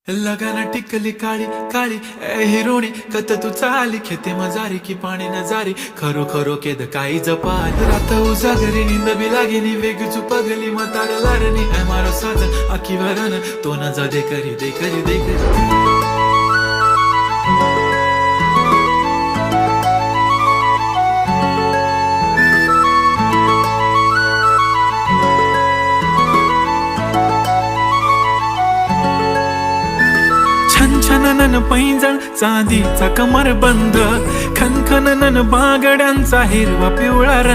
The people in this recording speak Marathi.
लगाना टिकली काळी काळी ए हिरोणी कत तू चाली खेते मजारी की पाणी नजारी खरो खरो केद काही जपाल रात उजागरी निंद बी लागेनी वेग चुपगली मतार लारणी ए मारो साजन आखी वरन तो न जा दे करी दे करी दे करी छनछनन पैंजण चांदीचा कमर बंद खनखनन बागड्यांचा हिरवा पिवळा